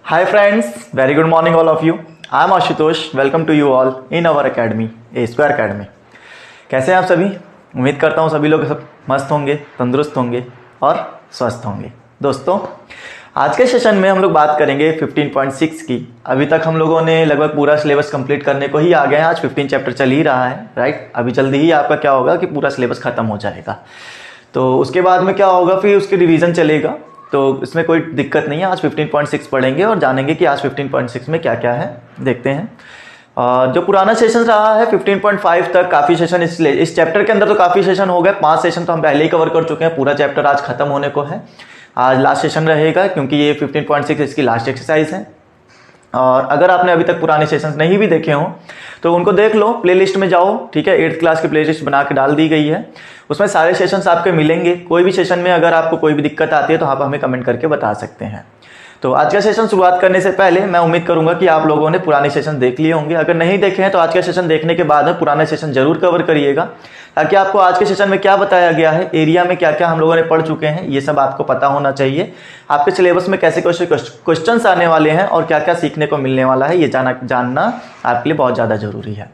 Hi friends, very good morning all of you. I am Ashutosh. Welcome to you all in our academy, A Square Academy. कैसे हैं आप सभी? उम्मीद करता हूँ सभी लोग सब मस्त होंगे, तंदुरुस्त होंगे और स्वस्थ होंगे। दोस्तों, आज के सेशन में हम लोग बात करेंगे 15.6 की। अभी तक हम लोगों ने लगभग पूरा सिलेबस कंप्लीट करने को ही आ गए हैं। आज 15 चैप्टर चल ही रहा है, राइट। अभी जल्दी ही आपका क्या होगा कि पूरा सिलेबस खत्म हो जाएगा। तो उसके बाद में क्या होगा, फिर उसकी रिवीजन चलेगा। तो इसमें कोई दिक्कत नहीं है। आज 15.6 पढ़ेंगे और जानेंगे कि आज 15.6 में क्या क्या है, देखते हैं। जो पुराना सेशन रहा है 15.5 तक, काफ़ी सेशन इस चैप्टर के अंदर तो काफ़ी सेशन हो गए। 5 सेशन तो हम पहले ही कवर कर चुके हैं। पूरा चैप्टर आज खत्म होने को है। आज लास्ट सेशन रहेगा क्योंकि ये 15.6 इसकी लास्ट एक्सरसाइज है। और अगर आपने अभी तक पुराने सेशंस नहीं भी देखे हों तो उनको देख लो, प्लेलिस्ट में जाओ, ठीक है। 8th क्लास की प्लेलिस्ट बना के डाल दी गई है, उसमें सारे सेशंस आपके मिलेंगे। कोई भी सेशन में अगर आपको कोई भी दिक्कत आती है तो आप हमें कमेंट करके बता सकते हैं। तो आज का सेशन शुरुआत करने से पहले मैं उम्मीद करूंगा कि आप लोगों ने पुराने सेशन देख लिए होंगे। अगर नहीं देखे हैं तो आज का सेशन देखने के बाद में पुराने सेशन जरूर कवर करिएगा, ताकि आपको आज के सेशन में क्या बताया गया है, एरिया में क्या क्या हम लोगों ने पढ़ चुके हैं, ये सब आपको पता होना चाहिए। आपके सिलेबस में कैसे क्वेश्चंस आने वाले हैं और क्या क्या सीखने को मिलने वाला है, ये जानना आपके लिए बहुत ज़्यादा जरूरी है।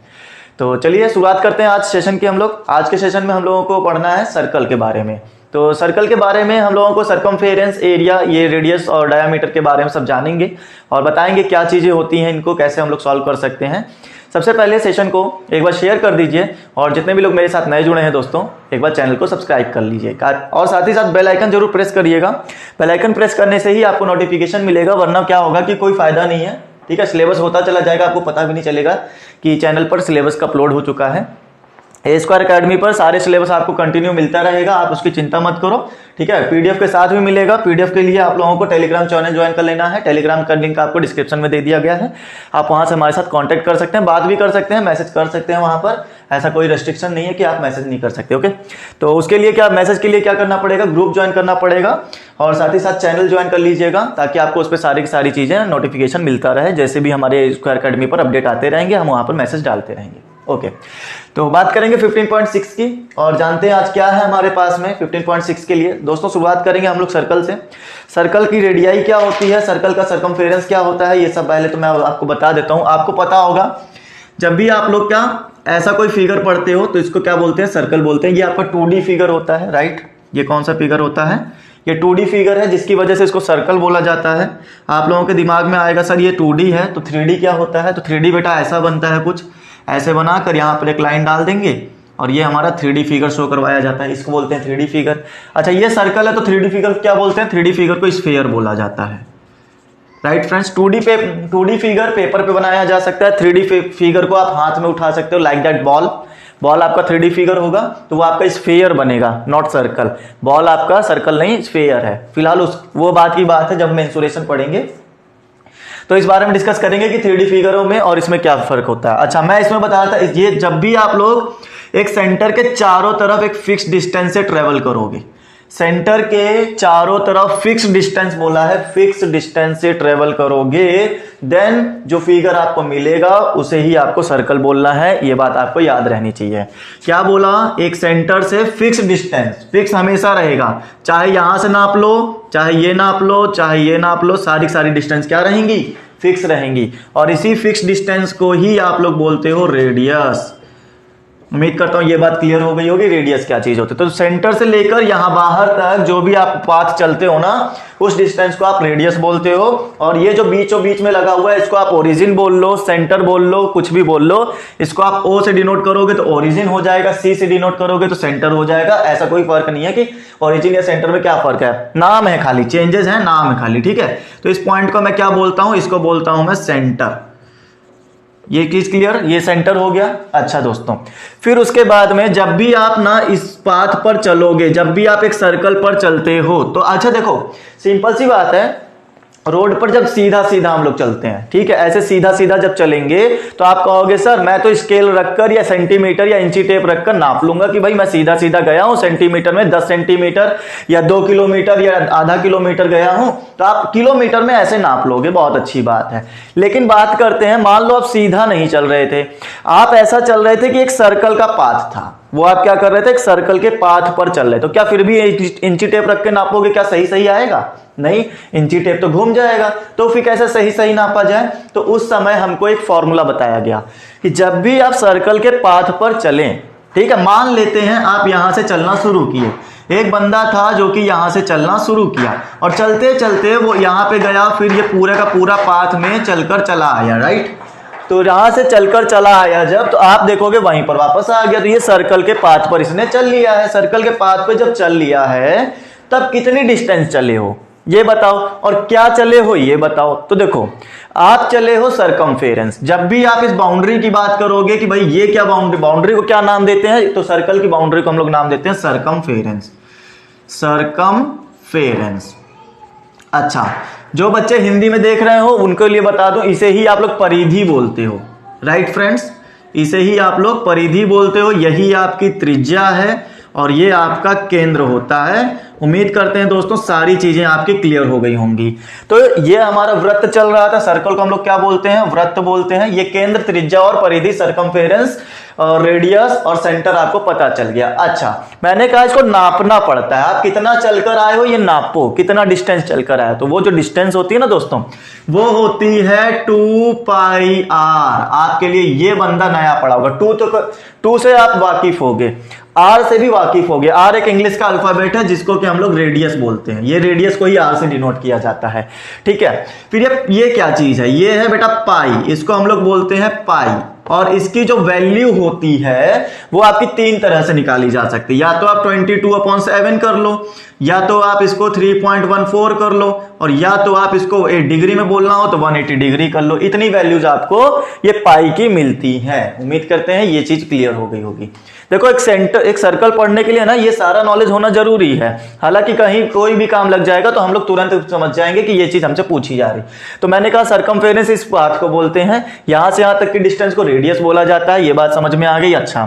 तो चलिए शुरुआत करते हैं आज सेशन की। हम लोग आज के सेशन में हम लोगों को पढ़ना है सर्कल के बारे में। तो सर्कल के बारे में हम लोगों को सरकमफेरेंस, एरिया, ये रेडियस और डायमीटर के बारे में सब जानेंगे और बताएंगे क्या चीज़ें होती हैं, इनको कैसे हम लोग सॉल्व कर सकते हैं। सबसे पहले सेशन को एक बार शेयर कर दीजिए और जितने भी लोग मेरे साथ नए जुड़े हैं दोस्तों, एक बार चैनल को सब्सक्राइब कर लीजिए और साथ ही साथ बेल आइकन जरूर प्रेस करिएगा। बेल आइकन प्रेस करने से ही आपको नोटिफिकेशन मिलेगा, वरना क्या होगा कि कोई फायदा नहीं है, ठीक है। सिलेबस होता चला जाएगा, आपको पता भी नहीं चलेगा कि चैनल पर सिलेबस का अपलोड हो चुका है। ए स्क्वायर अकेडमी पर सारे सिलेबस आपको कंटिन्यू मिलता रहेगा, आप उसकी चिंता मत करो, ठीक है। पीडीएफ के साथ भी मिलेगा। पीडीएफ के लिए आप लोगों को टेलीग्राम चैनल ज्वाइन कर लेना है। टेलीग्राम का लिंक आपको डिस्क्रिप्शन में दे दिया गया है। आप वहां से हमारे साथ कांटेक्ट कर सकते हैं, बात भी कर सकते हैं, मैसेज कर सकते हैं। वहां पर ऐसा कोई रेस्ट्रिक्शन नहीं है कि आप मैसेज नहीं कर सकते, ओके। तो उसके लिए क्या, मैसेज के लिए क्या करना पड़ेगा, ग्रुप ज्वाइन करना पड़ेगा और साथ ही साथ चैनल ज्वाइन कर लीजिएगा, ताकि आपको उस पर सारी की सारी चीजें नोटिफिकेशन मिलता रहे। जैसे भी हमारे स्क्वायर अकेडमी पर अपडेट आते रहेंगे, हम वहां पर मैसेज डालते रहेंगे, ओके। तो बात करेंगे 15.6 की और जानते हैं आज क्या है हमारे पास में 15.6 के लिए। दोस्तों, शुरुआत करेंगे हम लोग सर्कल से। सर्कल की रेडियाई क्या होती है, सर्कल का सरकमफेरेंस क्या होता है, ये सब पहले तो मैं आपको बता देता हूं। आपको पता होगा जब भी आप लोग क्या ऐसा कोई फिगर पढ़ते हो तो इसको क्या बोलते हैं, सर्कल बोलते हैं। ये आपका 2D फिगर होता है, राइट। ये कौन सा फिगर होता है, ये 2D फिगर है, जिसकी वजह से इसको सर्कल बोला जाता है। आप लोगों के दिमाग में आएगा सर ये 2D है तो 3D क्या होता है। तो 3D बेटा ऐसा बनता है, कुछ ऐसे बनाकर यहाँ पर एक लाइन डाल देंगे और ये हमारा 3D फिगर शो करवाया जाता है, इसको बोलते हैं 3D फिगर। अच्छा, ये सर्कल है तो 3D फिगर क्या बोलते हैं, 3D फिगर को स्फीयर बोला जाता है, right friends. 2D figure paper पे बनाया जा सकता है। 3D फिगर को आप हाथ में उठा सकते हो, लाइक दैट बॉल आपका 3D फिगर होगा तो वो आपका स्फीयर बनेगा, नॉट सर्कल। बॉल आपका सर्कल नहीं, स्फीयर है। फिलहाल वो बात की बात है, जब मेंसुरेशन पढ़ेंगे तो इस बारे में डिस्कस करेंगे कि 3D फिगरों में और इसमें क्या फर्क होता है। अच्छा, मैं इसमें बता रहा था, ये जब भी आप लोग एक सेंटर के चारों तरफ एक फिक्स डिस्टेंस से ट्रेवल करोगे, सेंटर के चारों तरफ फिक्स डिस्टेंस बोला है, फिक्स डिस्टेंस से ट्रेवल करोगे, देन जो फिगर आपको मिलेगा उसे ही आपको सर्कल बोलना है। ये बात आपको याद रहनी चाहिए। क्या बोला, एक सेंटर से फिक्स डिस्टेंस, फिक्स हमेशा रहेगा, चाहे यहां से नाप लो, चाहे ये नाप लो, चाहे ये नाप लो, सारी डिस्टेंस क्या रहेंगी, फिक्स रहेंगी। और इसी फिक्स डिस्टेंस को ही आप लोग बोलते हो रेडियस। उम्मीद करता हूं ये बात क्लियर हो गई होगी, रेडियस क्या चीज होती है। तो सेंटर से लेकर यहां बाहर तक जो भी आप पाथ चलते हो ना, उस डिस्टेंस को आप रेडियस बोलते हो। और ये जो बीचों बीच में लगा हुआ है, इसको आप ओरिजिन बोल लो, सेंटर बोल लो, कुछ भी बोल लो। इसको आप O से डिनोट करोगे तो ओरिजिन हो जाएगा, C से डिनोट करोगे तो सेंटर हो जाएगा। ऐसा कोई फर्क नहीं है कि ओरिजिन या सेंटर में क्या फर्क है, नाम है खाली, चेंजेस है, नाम है खाली, ठीक है। तो इस पॉइंट को मैं क्या बोलता हूं, इसको बोलता हूं मैं सेंटर। ये चीज क्लियर, ये सेंटर हो गया। अच्छा दोस्तों, फिर उसके बाद में जब भी आप ना इस पाथ पर चलोगे, जब भी आप एक सर्कल पर चलते हो तो अच्छा देखो, सिंपल सी बात है, रोड पर जब सीधा सीधा हम लोग चलते हैं, ठीक है, ऐसे सीधा सीधा जब चलेंगे तो आप कहोगे सर मैं तो स्केल रखकर या सेंटीमीटर या इंची टेप रखकर नाप लूंगा कि भाई मैं सीधा सीधा गया हूं, सेंटीमीटर में 10 सेंटीमीटर या 2 किलोमीटर या आधा किलोमीटर गया हूं। तो आप किलोमीटर में ऐसे नाप लोगे, बहुत अच्छी बात है। लेकिन बात करते हैं, मान लो आप सीधा नहीं चल रहे थे, आप ऐसा चल रहे थे कि एक सर्कल का पाथ था, वो आप क्या कर रहे थे, एक सर्कल के पाथ पर चल रहे, तो क्या फिर भी इंची टेप रख के नापोगे, क्या सही सही आएगा? नहीं, इंची टेप तो घूम जाएगा। तो फिर कैसे सही सही नापा जाए? तो उस समय हमको एक फॉर्मूला बताया गया कि जब भी आप सर्कल के पाथ पर चलें, ठीक है, मान लेते हैं आप यहां से चलना शुरू किए, एक बंदा था जो कि यहां से चलना शुरू किया और चलते चलते वो यहां पे गया, फिर ये पूरे का पूरा पाथ में चलकर चला आया, राइट। तो यहां से चलकर चला आया जब, तो आप देखोगे वहीं पर वापस आ गया। तो ये सर्कल के पाथ पर इसने चल लिया है। सर्कल के पाथ पे जब चल लिया है तब कितनी डिस्टेंस चले हो ये बताओ, और क्या चले हो ये बताओ। तो देखो, आप चले हो सरकमफेरेंस। जब भी आप इस बाउंड्री की बात करोगे कि भाई ये क्या बाउंड्री को क्या नाम देते हैं, तो सर्कल की बाउंड्री को हम लोग नाम देते हैं सरकमफेरेंस। सरकमफेरेंस। अच्छा, जो बच्चे हिंदी में देख रहे हो उनके लिए बता दूं, इसे ही आप लोग परिधि बोलते हो, राइट फ्रेंड्स, इसे ही आप लोग परिधि बोलते हो। यही आपकी त्रिज्या है और ये आपका केंद्र होता है। उम्मीद करते हैं दोस्तों सारी चीजें आपकी क्लियर हो गई होंगी। तो ये हमारा वृत्त चल रहा था, सर्कल को हम लोग क्या बोलते हैं, वृत्त बोलते हैं। ये केंद्र, त्रिज्या और परिधि, सरकमफेरेंस और रेडियस और सेंटर आपको पता चल गया। अच्छा, मैंने कहा इसको नापना पड़ता है। आप कितना चलकर आए हो ये नापो, कितना डिस्टेंस चलकर आए। तो वो जो डिस्टेंस होती है ना दोस्तों, वो होती है 2 पाई आर। आपके लिए ये बंदा नया पड़ा होगा। 2 से आप वाकिफ होगे, आर से भी वाकिफ हो गए। आर एक इंग्लिश का अल्फाबेट है जिसको कि हम लोग रेडियस बोलते हैं। ये रेडियस को ही आर से डिनोट किया जाता है, ठीक है। फिर ये क्या चीज है, ये है बेटा पाई, इसको हम लोग बोलते हैं पाई। और इसकी जो वैल्यू होती है वो आपकी 3 तरह से निकाली जा सकती है। या तो आप 22/7 कर लो, या तो आप इसको 3.14 कर लो, और या तो आप इसको डिग्री में बोलना हो तो 180 डिग्री कर लो। इतनी वैल्यूज आपको ये पाई की मिलती है। उम्मीद करते हैं ये चीज क्लियर हो गई होगी। देखो, एक सर्कल पढ़ने के लिए ना ये सारा नॉलेज होना जरूरी है। हालांकि कहीं कोई भी काम लग जाएगा तो हम लोग तुरंत समझ जाएंगे कि ये चीज हमसे पूछी जा रही। तो मैंने कहा सरकमफेरेंस इस बात को बोलते हैं, यहां से यहां तक की डिस्टेंस को रेडियस बोला जाता है। ये बात समझ में आ गई। अच्छा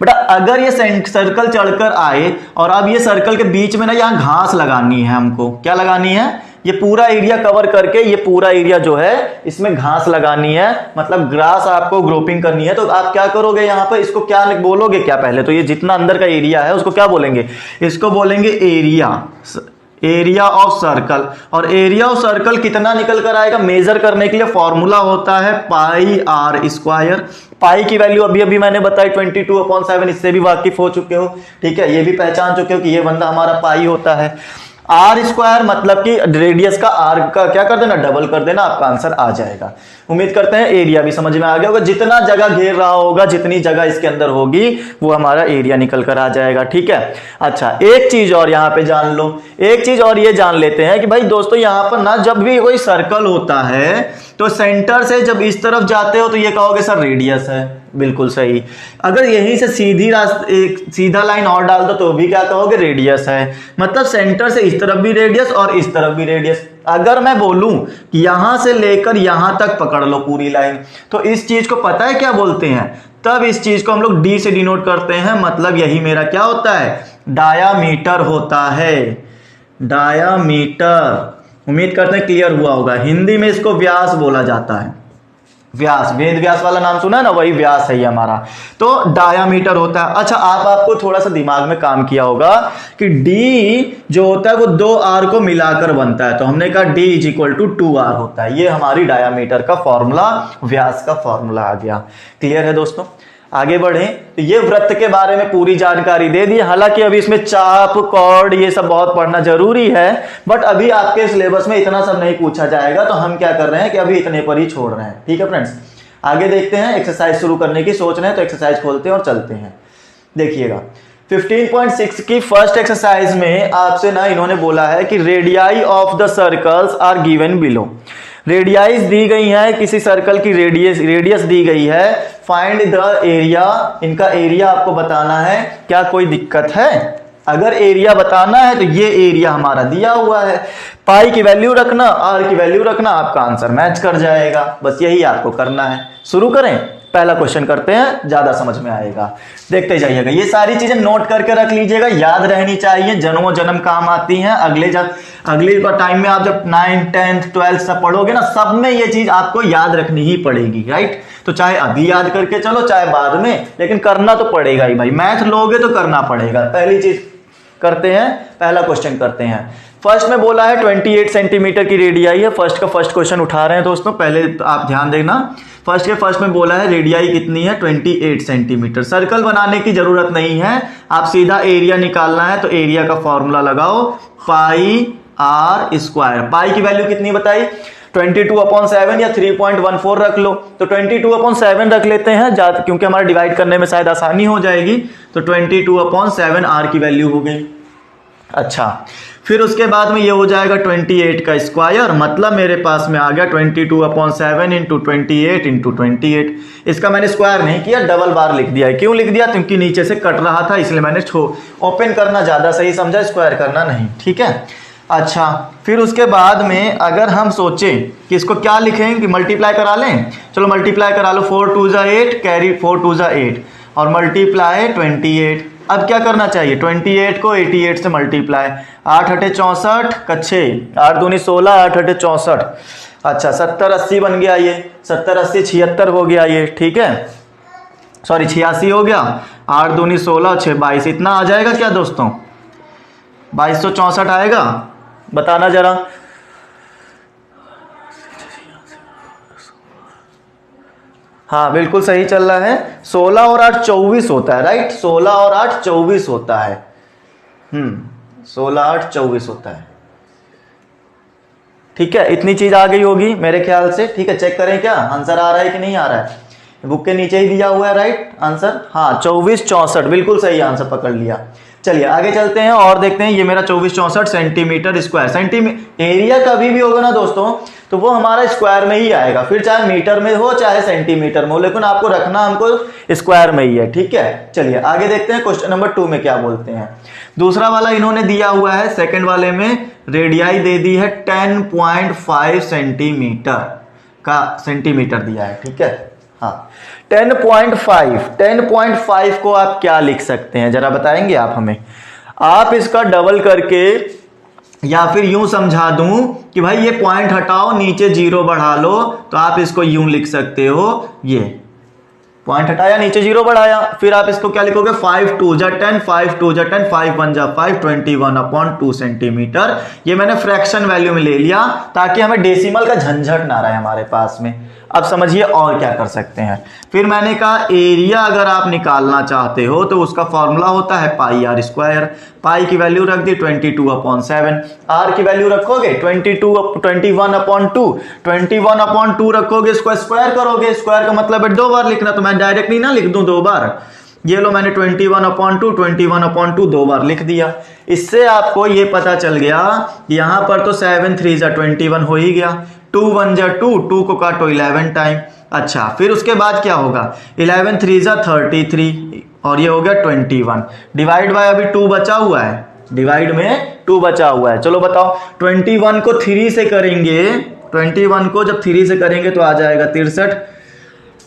बेटा, अगर ये सर्कल चढ़कर आए और अब ये सर्कल के बीच में ना यहां घास लगानी है, हमको क्या लगानी है, ये पूरा एरिया कवर करके ये पूरा एरिया जो है इसमें घास लगानी है, मतलब ग्रास आपको ग्रोपिंग करनी है। तो आप क्या करोगे, यहां पर इसको क्या बोलोगे, क्या पहले तो ये जितना अंदर का एरिया है उसको क्या बोलेंगे, इसको बोलेंगे एरिया ऑफ सर्कल। और एरिया ऑफ सर्कल कितना निकल कर आएगा, मेजर करने के लिए फॉर्मूला होता है पाई आर स्क्वायर। पाई की वैल्यू अभी अभी मैंने बताई 22/7, इससे भी वाकिफ हो चुके हो, ठीक है। ये भी पहचान चुके हो कि ये बंदा हमारा पाई होता है। आर स्क्वायर मतलब कि रेडियस का आर का क्या कर देना, डबल कर देना, आपका आंसर आ जाएगा। उम्मीद करते हैं एरिया भी समझ में आ गया होगा। जितना जगह घेर रहा होगा, जितनी जगह इसके अंदर होगी, वो हमारा एरिया निकल कर आ जाएगा, ठीक है। अच्छा, एक चीज और यहां पे जान लो, एक चीज और ये जान लेते हैं कि भाई दोस्तों यहां पर ना जब भी कोई सर्कल होता है तो सेंटर से जब इस तरफ जाते हो तो ये कहोगे सर रेडियस है, बिल्कुल सही। अगर यहीं से एक सीधा लाइन और डाल दो तो भी क्या कहोगे, रेडियस है। मतलब सेंटर से इस तरफ भी रेडियस और इस तरफ भी रेडियस। अगर मैं बोलूं कि यहां से लेकर यहां तक पकड़ लो पूरी लाइन, तो इस चीज को पता है क्या बोलते हैं, तब इस चीज को हम लोग डी से डिनोट करते हैं। मतलब यही मेरा क्या होता है, डायामीटर होता है, डायामीटर। उम्मीद करते हैं क्लियर हुआ होगा। हिंदी में इसको व्यास बोला जाता है, व्यास, वेद व्यास वाला नाम सुना है ना, वही व्यास है ये हमारा। तो डायामीटर होता है। अच्छा, आपको थोड़ा सा दिमाग में काम किया होगा कि डी जो होता है वो 2 आर को मिलाकर बनता है, तो हमने कहा D is equal to 2r होता है। ये हमारी डायामीटर का फॉर्मूला, व्यास का फॉर्मूला आ गया। क्लियर है दोस्तों, आगे बढ़े। तो ये वृत्त के बारे में पूरी जानकारी दे दी। हालांकि अभी इसमें चाप, कॉर्ड, ये सब बहुत पढ़ना जरूरी है, बट अभी आपके सिलेबस में इतना सब नहीं पूछा जाएगा, तो हम क्या कर रहे हैं कि अभी इतने पर ही छोड़ रहे हैं, ठीक है फ्रेंड्स। आगे देखते हैं, एक्सरसाइज शुरू करने की सोच रहे हैं तो एक्सरसाइज खोलते हैं और चलते हैं। देखिएगा 15.6 की फर्स्ट एक्सरसाइज में आपसे ना इन्होंने बोला है कि radii of the circles are given below. Radii दी गई है, किसी सर्कल की रेडियस दी गई है। फाइंड द एरिया, इनका एरिया आपको बताना है। क्या कोई दिक्कत है? अगर एरिया बताना है तो ये एरिया हमारा दिया हुआ है, पाई की वैल्यू रखना, आर की वैल्यू रखना, आपका आंसर मैच कर जाएगा। बस यही आपको करना है। शुरू करें, पहला क्वेश्चन करते हैं, ज्यादा समझ में आएगा, देखते जाइएगा। ये सारी चीजें नोट करके रख लीजिएगा, याद रहनी चाहिए, जन्मों जन्म काम आती हैं। अगले टाइम में आप जब 9th 10th 12th सब पढ़ोगे ना, सब में ये चीज आपको याद रखनी ही पड़ेगी, राइट। तो चाहे अभी याद करके चलो, चाहे बाद में, लेकिन करना तो पड़ेगा ही भाई। मैथ लोगे तो करना पड़ेगा। पहली चीज करते हैं, पहला क्वेश्चन करते हैं। फर्स्ट में बोला है 28 सेंटीमीटर की रेडियाई है। फर्स्ट का फर्स्ट क्वेश्चन उठा रहे हैं दोस्तों, पहले आप ध्यान देना। फर्स्ट में बोला है रेडियाई कितनी है, 28 सेंटीमीटर। सर्कल बनाने की जरूरत नहीं है, आप सीधा एरिया निकालना है तो एरिया का फॉर्मूला लगाओ, पाई आर स्क्वायर। पाई की वैल्यू कितनी बताई, 22/7 या 3.14 रख लो। तो 22/7 रख लेते हैं, क्योंकि हमारा डिवाइड करने में शायद आसानी हो जाएगी। तो 22/7 आर की वैल्यू हो गई। अच्छा, फिर उसके बाद में ये हो जाएगा 28 का स्क्वायर, मतलब मेरे पास में आ गया 22/7 इंटू 28 इंटू 28। इसका मैंने स्क्वायर नहीं किया, डबल बार लिख दिया है। क्यों लिख दिया, क्योंकि नीचे से कट रहा था, इसलिए मैंने ओपन करना ज़्यादा सही समझा, स्क्वायर करना नहीं, ठीक है। अच्छा, फिर उसके बाद में अगर हम सोचें कि इसको क्या लिखें, कि मल्टीप्लाई करा लें, चलो मल्टीप्लाई करा लो। 4 2 जा 8, कैरी 4 2 जा 8 और मल्टीप्लाई 28। अब क्या करना चाहिए, 28 को 88 से मल्टीप्लाई, 8 8 64 का 6, 8 दूनी 16, 8 8 64। अच्छा, 70 80 बन गया ये, 70 80 76 हो गया ये, ठीक है, सॉरी 86 हो गया। 8 दूनी 16, 6 22, इतना आ जाएगा क्या दोस्तों, 2264 आएगा, बताना जरा। हाँ बिल्कुल सही चल रहा है। 16 और 8 24 होता है, राइट। 16 और 8 24 होता है। 16 8 24 होता है, ठीक है। इतनी चीज आ गई होगी मेरे ख्याल से, ठीक है। चेक करें क्या आंसर आ रहा है कि नहीं आ रहा है। बुक के नीचे ही दिया हुआ है, राइट आंसर। हाँ 24 64 बिल्कुल सही आंसर पकड़ लिया। चलिए आगे चलते हैं और देखते हैं। ये मेरा 24 64 सेंटीमीटर स्क्वायर। एरिया कभी भी होगा ना दोस्तों, तो वो हमारा स्क्वायर में ही आएगा, फिर चाहे मीटर में हो चाहे सेंटीमीटर में हो, लेकिन आपको रखना हमको स्क्वायर में ही है, ठीक है। चलिए आगे देखते हैं क्वेश्चन नंबर 2 में क्या बोलते हैं। दूसरा वाला इन्होंने दिया हुआ है, सेकंड वाले में रेडियाई दे दी है 10.5 सेंटीमीटर दिया है, ठीक है। हाँ 10.5 को आप क्या लिख सकते हैं जरा बताएंगे आप हमें। आप इसका डबल करके, या फिर यूं समझा दूं कि भाई ये पॉइंट हटाओ, नीचे 0 बढ़ा लो, तो आप इसको यूं लिख सकते हो, ये पॉइंट हटाया, नीचे 0 बढ़ाया, फिर आप इसको क्या लिखोगे, 5 2 जा 10, 5 2 जा 10, 5 1 जा 5, 21/2 सेंटीमीटर। ये मैंने फ्रैक्शन वैल्यू में ले लिया ताकि हमें डेसिमल का झंझट ना रहे हमारे पास में। अब समझिए और क्या कर सकते हैं। फिर मैंने कहा एरिया अगर आप निकालना चाहते हो तो उसका फॉर्मूला होता है पाई आर स्क्वायर। पाई की वैल्यू रख दी 22/7, आर की वैल्यू रखोगे 21/2 रखोगे, इसको स्क्वायर करोगे। स्क्वायर का मतलब है 2 बार लिखना, तो मैं डायरेक्टली ना लिख दूं 2 बार। ये लो मैंने 21/2 2 बार लिख दिया। इससे आपको ये पता चल गया यहां पर तो 7 3 जा 21 हो ही गया, 2 1 जा 2 को काटो 11 टाइम। अच्छा फिर उसके बाद क्या होगा, 11 3 जा 33 और ये हो गया 21। डिवाइड बाय अभी 2 बचा हुआ है, डिवाइड में 2 बचा हुआ है। चलो बताओ 21 को 3 से करेंगे, 21 को जब 3 से करेंगे तो आ जाएगा 63।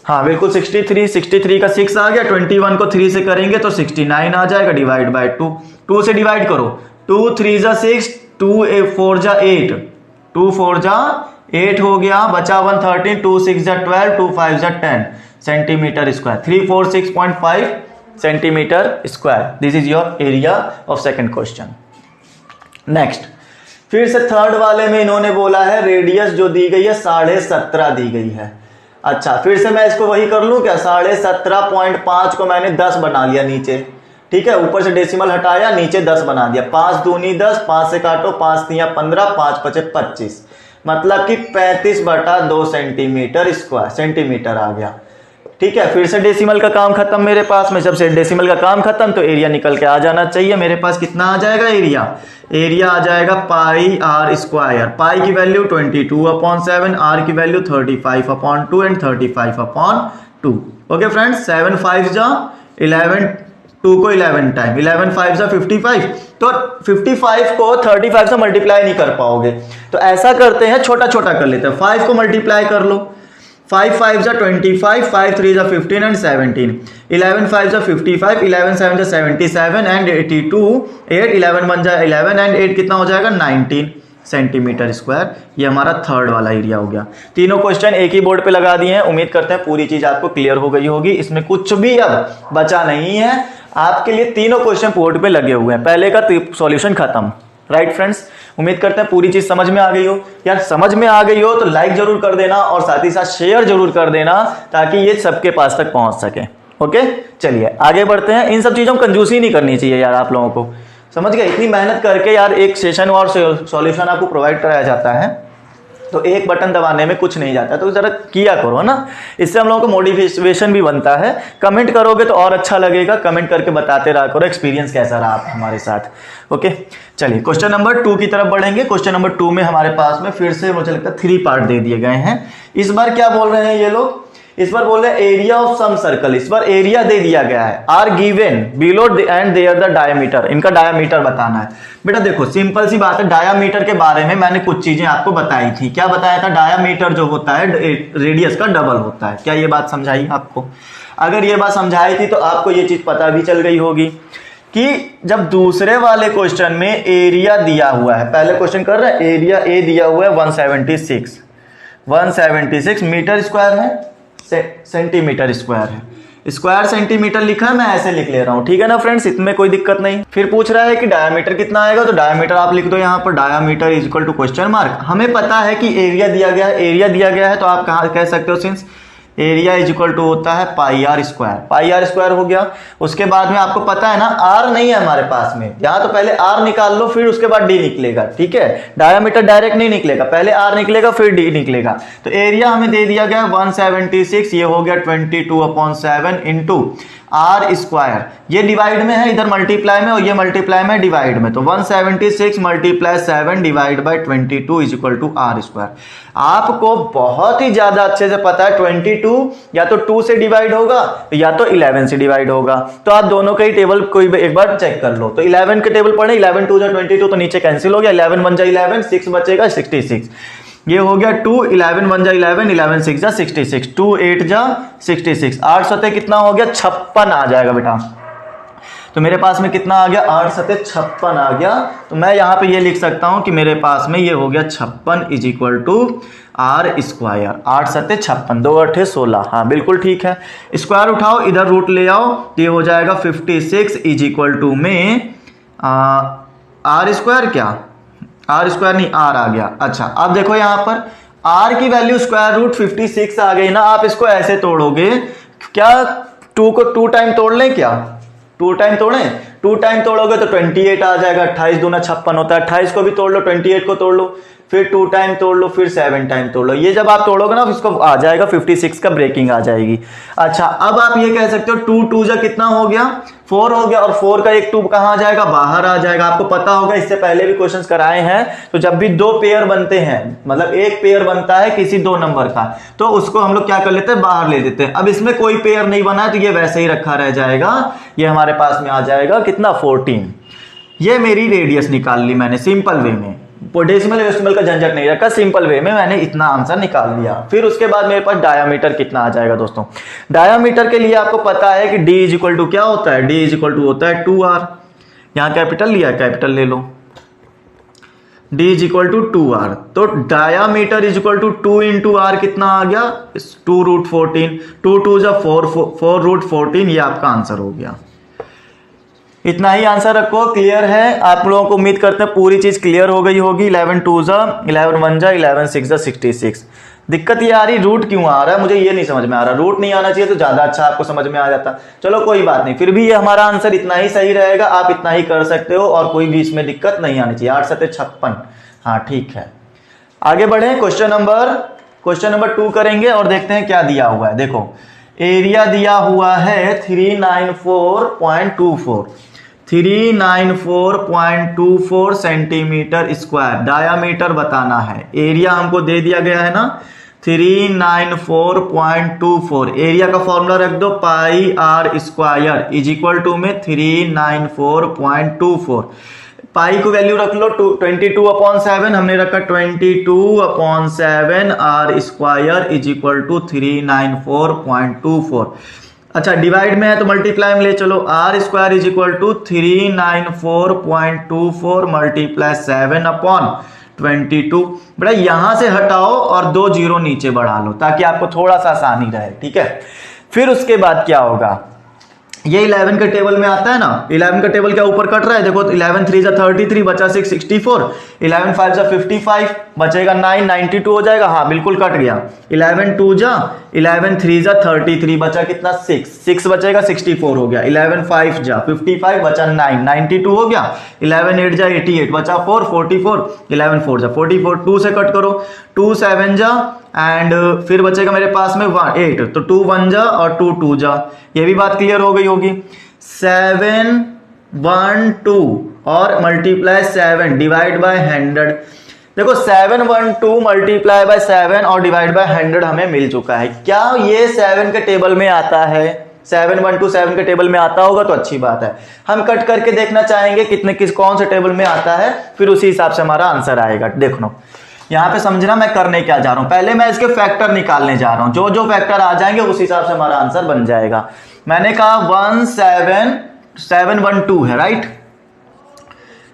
हाँ बिल्कुल 63 का 6 आ गया। 21 को 3 से करेंगे तो 69 आ जाएगा, डिवाइड बाय 2 से डिवाइड करो, 2 3 जा 6, 2 4 जा 8, 2 4 जा 8 हो गया, बचा 1 13, 2 6 जा 12, 2 5 जा 10 centimetre square, 346.5 centimetre square. This is your area of second question. Next फिर से थर्ड वाले में इन्होंने बोला है रेडियस जो दी गई है 17.5 दी गई है। अच्छा फिर से मैं इसको वही कर लूं क्या, 17.5 को मैंने 10 बना लिया नीचे, ठीक है। ऊपर से डेसिमल हटाया, नीचे 10 बना दिया। 5 दूनी 10, 5 से काटो, 5 तिया 15, 5 5 25, मतलब कि 35/2 सेंटीमीटर आ गया, ठीक है। फिर से डेसिमल का काम खत्म मेरे पास में। जब से डेसिमल का काम खत्म तो एरिया निकल के आ जाना चाहिए। मेरे पास कितना आ जाएगा एरिया आ जाएगा पाई आर स्क्वायर। पाई की वैल्यू 22/7, आर की वैल्यू 35/2 एंड 35/2। ओके फ्रेंड्स, 7 5 जा 11, 2 को 11 टाइम, 11 5 जा 55, तो 55 को 35 से मल्टीप्लाई नहीं कर पाओगे, तो ऐसा करते हैं छोटा छोटा कर लेते हैं। 5 को मल्टीप्लाई कर लो, 5 5 जा 25, 5 3 जा 15 एंड 17, 11 5 जा 55, 11 7 जा 77 एंड 82, 8 11 1 जा 11 एंड 8 कितना हो जाएगा 19 सेंटीमीटर स्क्वायर। ये हमारा थर्ड वाला एरिया हो गया। तीनों क्वेश्चन एक ही बोर्ड पे लगा दिए हैं। उम्मीद करते हैं पूरी चीज आपको क्लियर हो गई होगी, इसमें कुछ भी अब बचा नहीं है। आपके लिए तीनों क्वेश्चन बोर्ड पे लगे हुए हैं, पहले का सॉल्यूशन खत्म। राइट फ्रेंड्स, उम्मीद करते हैं पूरी चीज समझ में आ गई हो। यार समझ में आ गई हो तो लाइक जरूर कर देना और साथ ही साथ शेयर जरूर कर देना ताकि ये सबके पास तक पहुंच सके। ओके, चलिए आगे बढ़ते हैं। इन सब चीजों में कंजूसी नहीं करनी चाहिए यार आप लोगों को, समझ गए। इतनी मेहनत करके यार एक सेशन और सॉल्यूशन आपको प्रोवाइड कराया जाता है, तो एक बटन दबाने में कुछ नहीं जाता, तो जरा किया करो ना, इससे हम लोगों को मोटिवेशन भी बनता है। कमेंट करोगे तो और अच्छा लगेगा, कमेंट करके बताते रहा करो एक्सपीरियंस कैसा रहा आप हमारे साथ। ओके, चलिए क्वेश्चन नंबर 2 की तरफ बढ़ेंगे। क्वेश्चन नंबर 2 में हमारे पास में फिर से मुझे लगता है 3 पार्ट दे दिए गए हैं। इस बार क्या बोल रहे हैं ये लोग, इस बार बोल रहे हैं एरिया ऑफ सम सर्कल। इस बार एरिया दे दिया गया है, are given below and their the diameter, इनका डायमीटर बताना है। बेटा देखो सिंपल सी बात है, डायमीटर के बारे में मैंने कुछ चीजें आपको बताई थी। क्या बताया था, डायमीटर जो होता है रेडियस का डबल होता है। क्या ये बात समझाई आपको? अगर ये बात समझाई थी तो आपको ये चीज पता भी चल गई होगी कि जब दूसरे वाले क्वेश्चन में एरिया दिया हुआ है, पहले क्वेश्चन कर रहे हैं एरिया ए दिया हुआ है 176 मीटर स्क्वायर है, सेंटीमीटर स्क्वायर है, स्क्वायर सेंटीमीटर लिखा है, मैं ऐसे लिख ले रहा हूं, ठीक है ना फ्रेंड्स, इसमें कोई दिक्कत नहीं। फिर पूछ रहा है कि डायमीटर कितना आएगा, तो डायमीटर आप लिख दो यहाँ पर, diameter is equal to question mark. हमें पता है कि एरिया दिया गया है, एरिया दिया गया है तो आप कहाँ कह सकते हो, since area is equal to होता है pi r square, pi r square हो गया। उसके बाद में आपको पता है ना आर नहीं है हमारे पास में, यहाँ तो पहले आर निकाल लो फिर उसके बाद डी निकलेगा, ठीक है। डायमीटर डायरेक्ट नहीं निकलेगा, पहले आर निकलेगा फिर डी निकलेगा। तो एरिया हमें दे दिया गया 176, ये हो गया 22/7 इंटू आर स्क्वायर। ये डिवाइड में है, इधर मल्टीप्लाई में, और ये मल्टीप्लाई में डिवाइड में, तो 176 multiply 7 divide by 22 is equal to r square. आपको बहुत ही ज्यादा अच्छे से पता है 22 या तो 2 से डिवाइड होगा या तो 11 से डिवाइड होगा, तो आप दोनों का ही टेबल कोई एक बार चेक कर लो। तो 11 के टेबल पढ़े, 11 2 जा 22, तो नीचे कैंसिल हो गया, 11 1 जा 11, 6 बचेगा 66, ये हो गया 2, 11 1 जा 11, 11 6 जा 66, 2 8 जा 66, 8 सतह कितना हो गया 56 आ जाएगा बेटा। तो मेरे पास में कितना आ गया, 8 सतह 56 आ गया। तो मैं यहाँ पे ये लिख सकता हूँ कि मेरे पास में ये हो गया 56 is equal to r square, 8 सतह 56, 2 8 16, हाँ बिल्कुल ठीक है। स्क्वायर उठाओ, इधर रूट ले आओ, तो ये हो जाएगा 56 इज इक्वल टू में आर स्क्वायर, क्या आर स्क्वायर नहीं आर आ गया। अच्छा अब देखो यहाँ पर आर की वैल्यू स्क्वायर रूट 56 आ गई ना। आप इसको ऐसे तोड़ोगे, क्या 2 को 2 टाइम तोड़ लें, क्या 2 टाइम तोड़ें, 2 टाइम तोड़ोगे तो 28 आ जाएगा, 28 दूना 56 होता है, 28 को भी तोड़ लो, 28 को तोड़ लो, फिर 2 टाइम तोड़ लो, फिर 7 टाइम तोड़ लो। ये जब आप तोड़ोगे ना इसको आ जाएगा 56 का ब्रेकिंग आ जाएगी। अच्छा अब आप ये कह सकते हो 2 2 जा कितना हो गया 4 हो गया, और 4 का एक 2 कहां आ जाएगा, बाहर आ जाएगा। आपको पता होगा इससे पहले भी क्वेश्चंस कराए हैं, तो जब भी 2 पेयर बनते हैं, मतलब एक पेयर बनता है किसी 2 नंबर का, तो उसको हम लोग क्या कर लेते हैं, बाहर ले देते हैं। अब इसमें कोई पेयर नहीं बना है तो ये वैसे ही रखा रह जाएगा, ये हमारे पास में आ जाएगा कितना 14। ये मेरी रेडियस निकाल ली मैंने सिंपल वे में, डेसिमल वेसिमल का झंझट नहीं रखा, सिंपल वे में मैंने इतना आंसर निकाल लिया। फिर उसके बाद मेरे पास डायामीटर कितना आ जाएगा दोस्तों। डायामीटर के लिए आपको पता है कि d इज इक्वल टू क्या होता है, d इज इक्वल टू होता है 2r, यहां कैपिटल लिया, कैपिटल ले लो, d is equal to 2r। तो diameter is equal to 2 into r कितना आ गया 2 रूट 14, 2 2 जा 4 रूट 14, ये आपका आंसर हो गया। इतना ही आंसर रखो, क्लियर है आप लोगों को, उम्मीद करते हैं पूरी चीज क्लियर हो गई होगी। 11 2 जा 11 1 जा 11 6 जा 66। दिक्कत ये आ रही रूट क्यों आ रहा है, मुझे ये नहीं समझ में आ रहा। रूट नहीं आना चाहिए तो ज्यादा अच्छा आपको समझ में आ जाता। चलो कोई बात नहीं, फिर भी ये हमारा आंसर इतना ही सही रहेगा, आप इतना ही कर सकते हो और कोई भी इसमें दिक्कत नहीं आनी चाहिए। 8 7 56, हाँ ठीक है। आगे बढ़े, क्वेश्चन नंबर 2 करेंगे और देखते हैं क्या दिया हुआ है। देखो एरिया दिया हुआ है 394.24 सेंटीमीटर स्क्वायर, डायामीटर बताना है। एरिया हमको दे दिया गया है ना 394.24, एरिया का फॉर्मूला रख दो pi r square is equal to में 394.24। पाई को वैल्यू रख लो 22/7, हमने रखा 22/7 r square is equal to 394.24। अच्छा डिवाइड में है तो मल्टीप्लाई में ले चलो, r square is equal to 394.24 multiply 7/22। बेटा यहां से हटाओ और 2 जीरो नीचे बढ़ा लो ताकि आपको थोड़ा सा आसानी रहे, ठीक है। फिर उसके बाद क्या होगा, ये 11 के टेबल में आता है ना, 11 का टेबल क्या ऊपर कट रहा है, देखो 11 3 33 बचा 6 64, 11 5 55 बचेगा 9 92 हो जाएगा, हाँ बिल्कुल कट गया। 11 2 11 3 33 बचा कितना 6 बचेगा 64 हो गया। 11 5 55 बचा 9 92 हो गया। 11 8 88 बचा 4 44, 11 4 44, 2 से कट करो, 2 7 एंड फिर बचेगा मेरे पास में 8, तो 2 1 और 2 2 ये भी बात क्लियर हो गई होगी। 7 1 2 और मल्टीप्लाई 7 डिवाइड बाय 100। देखो 7 1 2 मल्टीप्लाई बाय 7 और डिवाइड बाय 100 हमें मिल चुका है। क्या ये 7 के टेबल में आता है? 7 1 2 7 के टेबल में आता होगा तो अच्छी बात है। हम कट करके देखना चाहेंगे कौन से टेबल में आता है, फिर उसी हिसाब से हमारा आंसर आएगा। देख लो यहाँ पे समझना मैं करने क्या जा रहा हूं, पहले मैं इसके फैक्टर निकालने जा रहा हूं, जो फैक्टर आ जाएंगे उस हिसाब से हमारा आंसर बन जाएगा। मैंने कहा 712 है, राइट।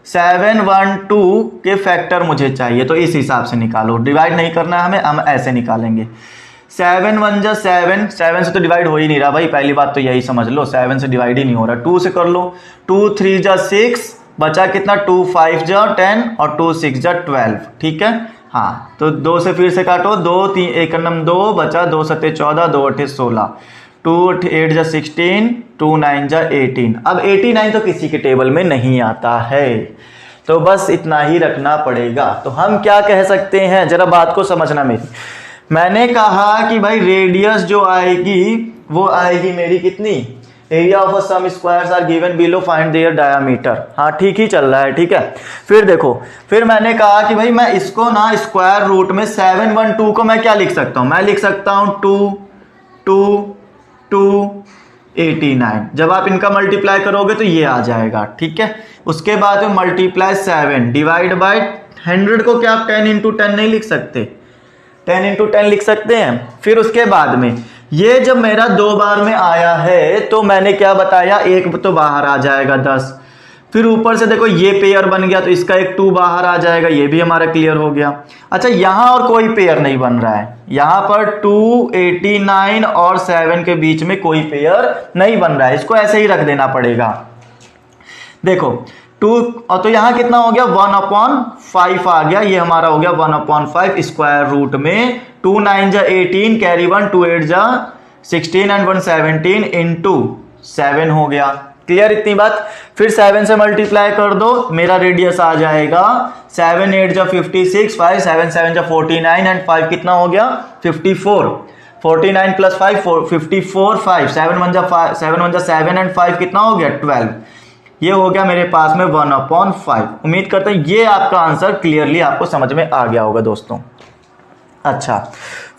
712 के फैक्टर मुझे चाहिए, तो इस हिसाब से निकालो, डिवाइड नहीं करना है हमें, हम ऐसे निकालेंगे। 7 1 7 से तो डिवाइड हो ही नहीं रहा भाई, पहली बात तो यही समझ लो, 7 से डिवाइड ही नहीं हो रहा। 2 से कर लो, 2 3 6 बचा कितना 2 5 10 और 2 6 12, ठीक है। हाँ तो 2 से फिर से काटो, 2 3 1 2 बचा, 2 7 14, 2 8 16, 2 8 16, 2 9 18। अब 89 तो किसी के टेबल में नहीं आता है, तो बस इतना ही रखना पड़ेगा। तो हम क्या कह सकते हैं, जरा बात को समझना मेरी। मैंने कहा कि भाई रेडियस जो आएगी वो आएगी मेरी कितनी, area of a some squares are given below, find their diameter. हाँ ठीक ही चल रहा है, ठीक है। फिर देखो, फिर मैंने कहा कि भाई मैं इसको ना स्क्वायर रूट में 7 1 2 को मैं क्या लिख सकता हूं, मैं लिख सकता हूं 2 2 2 89। जब आप इनका मल्टीप्लाई करोगे तो ये आ जाएगा, ठीक है। उसके बाद में मल्टीप्लाई 7 डिवाइड बाय 100 को क्या आप 10 इंटू 10 नहीं लिख सकते, 10 इंटू 10 लिख सकते हैं। फिर उसके बाद में ये जब मेरा 2 बार में आया है तो मैंने क्या बताया, एक तो बाहर आ जाएगा 10, फिर ऊपर से देखो ये पेयर बन गया तो इसका एक 2 बाहर आ जाएगा, ये भी हमारा क्लियर हो गया। अच्छा यहां और कोई पेयर नहीं बन रहा है, यहां पर 289 और 7 के बीच में कोई पेयर नहीं बन रहा है, इसको ऐसे ही रख देना पड़ेगा। देखो 2 और तो यहां कितना हो गया 1/5 आ गया, ये हमारा हो गया 1/5 स्क्वायर रूट में 2 9 18 कैरी 1 2 8 16 एंड 1 17 इंटू 7 हो गया। क्लियर इतनी बात। फिर 7 से मल्टीप्लाई कर दो, मेरा रेडियस आ जाएगा 7 8 56, 5 7 7 49 एंड 5 कितना हो गया 54, 49 प्लस 5 54, 5 7 1 7 एंड 5 कितना हो गया 12। ये हो गया मेरे पास में 1/5। उम्मीद करते हैं ये आपका आंसर क्लियरली आपको समझ में आ गया होगा दोस्तों। अच्छा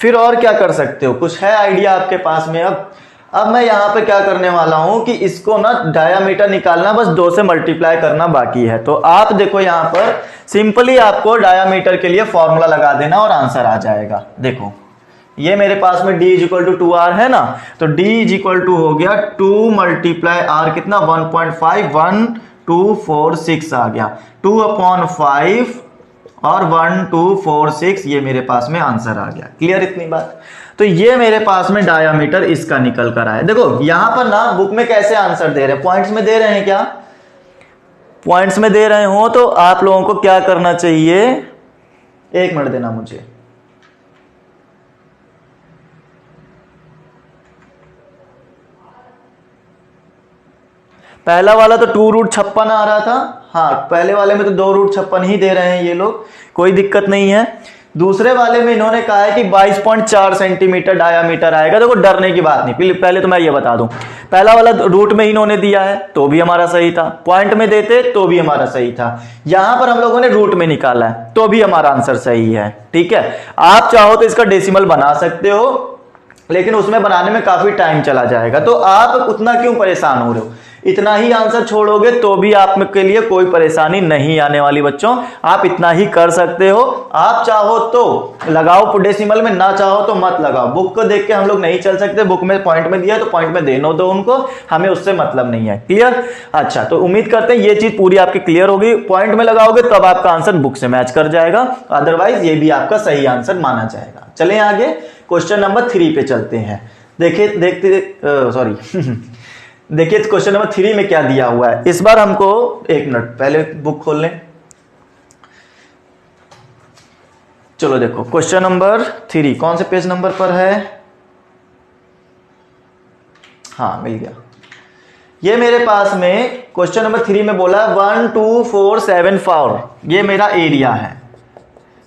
फिर और क्या कर सकते हो, कुछ है आइडिया आपके पास में? अब मैं यहाँ पे क्या करने वाला हूं कि इसको ना डायामीटर निकालना, बस 2 से मल्टीप्लाई करना बाकी है। तो आप देखो यहाँ पर सिंपली आपको डायामीटर के लिए फॉर्मूला लगा देना और आंसर आ जाएगा। देखो ये मेरे पास में d is equal to 2r है ना, तो d इज इक्वल टू हो गया 2 मल्टीप्लाई r कितना 1.5 1246 आ गया, 2/5 और 1246, ये मेरे पास में आंसर आ गया। क्लियर इतनी बात। तो ये मेरे पास में डायामीटर इसका निकल कर आया। देखो यहां पर ना बुक में कैसे आंसर दे रहे हैं, पॉइंट्स में दे रहे हैं क्या? पॉइंट्स में दे रहे हो तो आप लोगों को क्या करना चाहिए, 1 मिनट देना मुझे। पहला वाला तो 2√56 आ रहा था, हाँ पहले वाले में तो 2√56 ही दे रहे हैं ये लोग, कोई दिक्कत नहीं है। दूसरे वाले में इन्होंने कहा है कि 22.4 सेंटीमीटर डायामीटर आएगा। देखो डरने की बात नहीं, पहले तो मैं ये बता दूं, पहला वाला रूट में इन्होंने दिया है तो भी हमारा सही था, पॉइंट में देते तो भी हमारा सही था, यहां पर हम लोगों ने रूट में निकाला है तो भी हमारा आंसर सही है। ठीक है, आप चाहो तो इसका डेसिमल बना सकते हो, लेकिन उसमें बनाने में काफी टाइम चला जाएगा, तो आप उतना क्यों परेशान हो रहे हो। इतना ही आंसर छोड़ोगे तो भी आपके लिए कोई परेशानी नहीं आने वाली बच्चों, आप इतना ही कर सकते हो। आप चाहो तो लगाओ डेसिमल में, ना चाहो तो मत लगाओ। बुक को देख के हम लोग नहीं चल सकते, बुक में पॉइंट में दिया है तो पॉइंट में देना दो उनको, हमें उससे मतलब नहीं है। क्लियर? अच्छा, तो उम्मीद करते हैं ये चीज पूरी आपकी क्लियर होगी। पॉइंट में लगाओगे तब आपका आंसर बुक से मैच कर जाएगा, अदरवाइज ये भी आपका सही आंसर माना जाएगा। चलें आगे, क्वेश्चन नंबर 3 पे चलते हैं। देखिए देखिए क्वेश्चन नंबर 3 में क्या दिया हुआ है। इस बार हमको, एक मिनट पहले बुक खोल लें। चलो देखो क्वेश्चन नंबर 3 कौन से पेज नंबर पर है। हाँ मिल गया। ये मेरे पास में क्वेश्चन नंबर 3 में बोला 1 2 4 7 4, ये मेरा एरिया है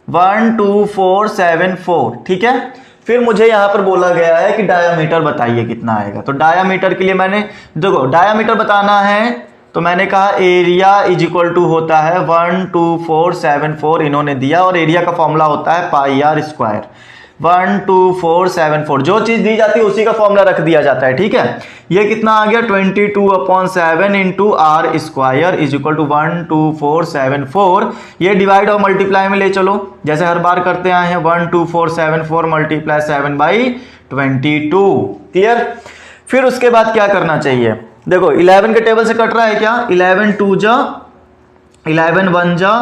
1 2 4 7 4, ठीक है। फिर मुझे यहां पर बोला गया है कि डायामीटर बताइए कितना आएगा। तो डायामीटर के लिए मैंने, देखो डायामीटर बताना है तो मैंने कहा एरिया इज इक्वल टू होता है 1 2 4 7 4, इन्होंने दिया, और एरिया का फॉर्मूला होता है पाई आर स्क्वायर। 1 2 4 7 4, जो चीज दी जाती है उसी का फॉर्मूला रख दिया जाता है, ठीक है। ये कितना आ गया 22/7 into r square is equal to 1 2 4 7 4। ये डिवाइड और मल्टीप्लाई में ले चलो, जैसे हर बार करते आए हैं। 1 2 4 7 4 मल्टीप्लाई 7/22। क्लियर? फिर उसके बाद क्या करना चाहिए, देखो 11 के टेबल से कट रहा है क्या, 11 2 जा 11 1 जा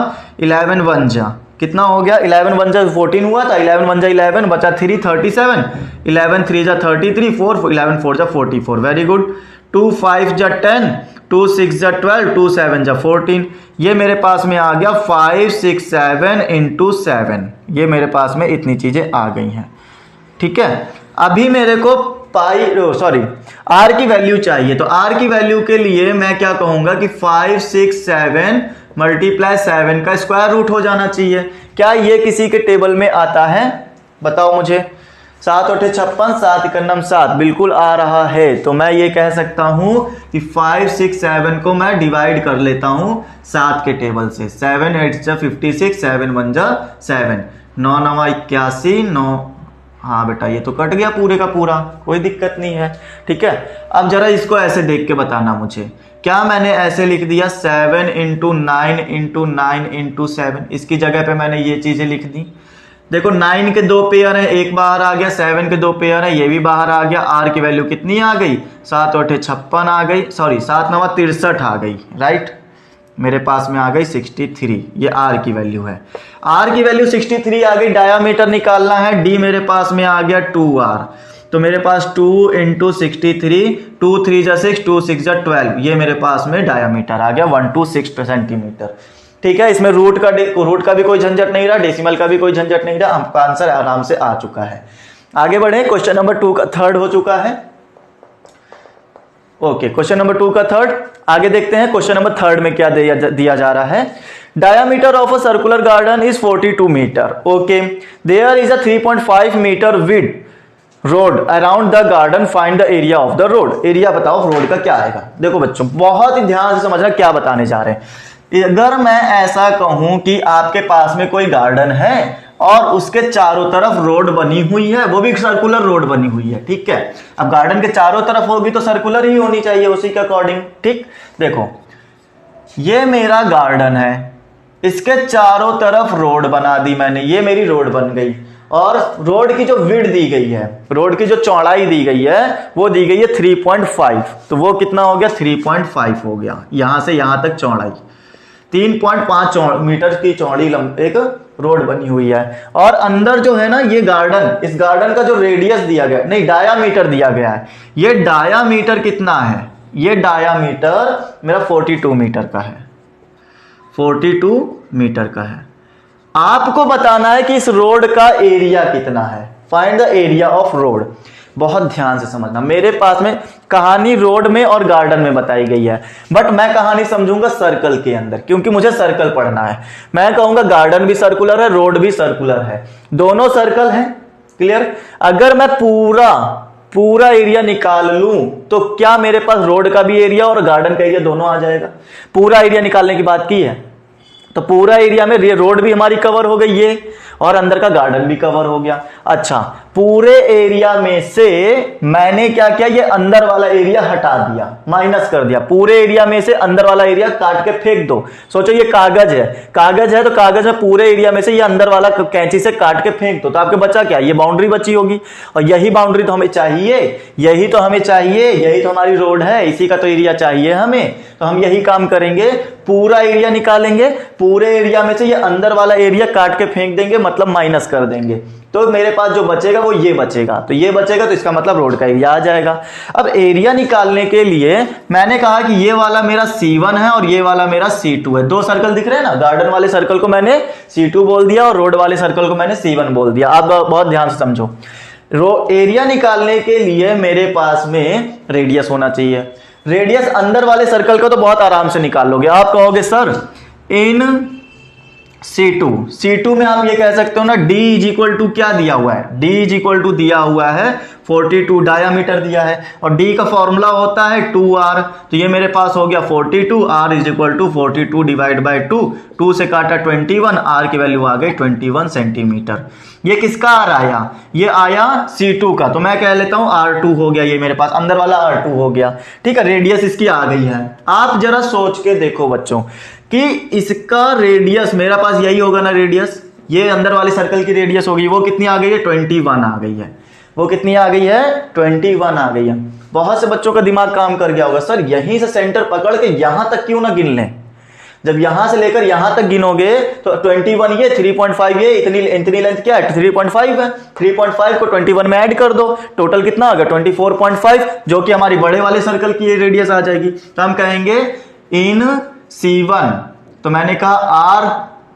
11 1 जा, कितना हो गया 11 1 जा 14 हुआ था, 11 1 जा 11 बचा 3 37, 11 3 जा 33, 4 11 4 जा 44, वेरी गुड। 2 5 जा 10, 2 6 जा 12, 2 7 जा 14, ये मेरे पास में आ गया 5 6 7 इंटू 7, ये मेरे पास में इतनी चीजें आ गई हैं, ठीक है। अभी मेरे को आर की वैल्यू चाहिए, तो आर की वैल्यू के लिए मैं क्या कहूंगा कि 5 6 7 मल्टीप्लाई 7 का स्क्वायर रूट हो जाना चाहिए। क्या ये किसी के टेबल में आता है, बताओ मुझे। 7 8 56, 7 1 7, बिल्कुल आ रहा है। तो मैं ये कह सकता हूं कि 5 6 7 को मैं डिवाइड कर लेता हूं 7 के टेबल से। 7 8 जा 56, 7 1 जा 7, 9 9 81, 9, हाँ बेटा ये तो कट गया पूरे का पूरा, कोई दिक्कत नहीं है, ठीक है। अब जरा इसको ऐसे देख के बताना मुझे, क्या मैंने ऐसे लिख दिया 7 इंटू 9 इंटू 9 इंटू 7, इसकी जगह पे मैंने ये चीजें लिख दी। देखो 9 के 2 पेयर है, एक बाहर आ गया, 7 के 2 पेयर है, ये भी बाहर आ गया। आर की वैल्यू कितनी आ गई, 7 8 56 आ गई, सॉरी 7 9 63 आ गई, राइट। मेरे पास में आ गई 63, ये आर की वैल्यू है। आर की वैल्यू 63 आ गई, डायामीटर निकालना है, डी मेरे पास में आ गया 2r, तो मेरे पास 2 इंटू 63, 2 3 जा 6, 2 6 जा 12, ये मेरे पास में डायामीटर आ गया 126 सेंटीमीटर, ठीक है। इसमें रूट का भी कोई झंझट नहीं रहा, डेसिमल का भी कोई झंझट नहीं रहा, आपका आंसर आराम से आ चुका है। आगे बढ़े, क्वेश्चन नंबर 2 का थर्ड हो चुका है। ओके, क्वेश्चन नंबर 2 का थर्ड, आगे देखते हैं क्वेश्चन नंबर 3 में क्या दिया जा रहा है। Diameter of a circular garden is 42 metre, okay. There is a 3.5 metre width road around the garden, find the area of the road. Area बताओ रोड का क्या आएगा। देखो बच्चों बहुत ही ध्यान से समझना क्या बताने जा रहे हैं। अगर मैं ऐसा कहूं कि आपके पास में कोई गार्डन है और उसके चारों तरफ रोड बनी हुई है, वो भी सर्कुलर रोड बनी हुई है, ठीक है। अब गार्डन के चारों तरफ होगी तो सर्कुलर ही होनी चाहिए उसी के अकॉर्डिंग, ठीक। देखो ये मेरा गार्डन है, इसके चारों तरफ रोड बना दी मैंने, ये मेरी रोड बन गई, और रोड की जो विड्थ दी गई है, रोड की जो चौड़ाई दी गई है वो दी गई है 3.5, तो वो कितना हो गया 3.5 हो गया। यहां से यहां तक चौड़ाई 3.5 मीटर की चौड़ी एक रोड बनी हुई है। और अंदर जो है ना ये गार्डन, इस गार्डन का जो रेडियस दिया गया, नहीं डायामीटर दिया गया है, ये डायामीटर कितना है, ये डायामीटर मेरा 42 मीटर का है, 42 मीटर का है। आपको बताना है कि इस रोड का एरिया कितना है, find the area of road. बहुत ध्यान से समझना, मेरे पास में कहानी रोड में और गार्डन में बताई गई है, बट मैं कहानी समझूंगा सर्कल के अंदर, क्योंकि मुझे सर्कल पढ़ना है। मैं कहूंगा गार्डन भी सर्कुलर है, रोड भी सर्कुलर है, दोनों सर्कल हैं, क्लियर। अगर मैं पूरा एरिया निकाल लूं तो क्या मेरे पास रोड का भी एरिया और गार्डन का एरिया दोनों आ जाएगा। पूरा एरिया निकालने की बात की है तो पूरा एरिया में रोड भी हमारी कवर हो गई है और अंदर का गार्डन भी कवर हो गया। अच्छा, पूरे एरिया में से मैंने क्या किया, ये अंदर वाला एरिया हटा दिया, माइनस कर दिया। पूरे एरिया में से अंदर वाला एरिया काट के फेंक दो। सोचो ये कागज है, कागज है तो कागज है, पूरे एरिया में से ये अंदर वाला कैंची से काट के फेंक दो, तो आपके बचा क्या, ये बाउंड्री बची होगी। और यही बाउंड्री तो हमें चाहिए, यही तो हमें चाहिए, यही तो हमारी रोड है, इसी का तो एरिया चाहिए हमें। तो हम यही काम करेंगे, पूरा एरिया निकालेंगे, पूरे एरिया में से ये अंदर वाला एरिया काट के फेंक देंगे, मतलब माइनस कर देंगे। तो मेरे पास जो बचेगा वो ये बचेगा, तो ये बचेगा, तो इसका मतलब रोड का एरिया आ जाएगा। अब एरिया निकालने के लिए मैंने कहा कि ये वाला मेरा C1 है और ये वाला मेरा C2 है। दो सर्कल दिख रहे हैं ना, गार्डन वाले सर्कल को मैंने C2 बोल दिया और रोड वाले सर्कल को मैंने C1 बोल दिया। आप बहुत ध्यान से समझो, एरिया निकालने के लिए मेरे पास में रेडियस होना चाहिए। रेडियस अंदर वाले सर्कल को तो बहुत आराम से निकाल लोगे। आप कहोगे सर इन C2 में आप ये कह सकते हो ना, D इज इक्वल टू क्या दिया हुआ है, D इज इक्वल टू दिया हुआ है 42 डायामीटर दिया है, और D का फॉर्मूला होता है 2R। तो ये मेरे पास हो गया 42, R is equal to 42 divide by 2, 2 से काटा 21, R की वैल्यू आ गई 21 सेंटीमीटर। ये किसका R आया, ये आया C2 का, तो मैं कह लेता हूं R2 हो गया, ये मेरे पास अंदर वाला R2 हो गया। ठीक है, रेडियस इसकी आ गई है। आप जरा सोच के देखो बच्चों कि इसका रेडियस मेरा पास यही होगा ना, रेडियस ये अंदर वाले सर्कल की रेडियस होगी, वो कितनी आ गई है, 21 आ गई है। वो कितनी आ गई है, 21 आ गई है। बहुत से बच्चों का दिमाग काम कर गया होगा, सर यहीं से सेंटर पकड़ के यहां तक क्यों ना गिन लें। जब यहां से लेकर यहां तक गिनोगे तो 21 ये, 3.5 ये, इतनी लेंथ क्या है, 3.5 है। 3.5 को 21 में ऐड कर दो, टोटल कितना आ गया 24.5, जो कि हमारी बड़े वाले सर्कल की रेडियस आ जाएगी। तो हम कहेंगे इन C1, तो मैंने कहा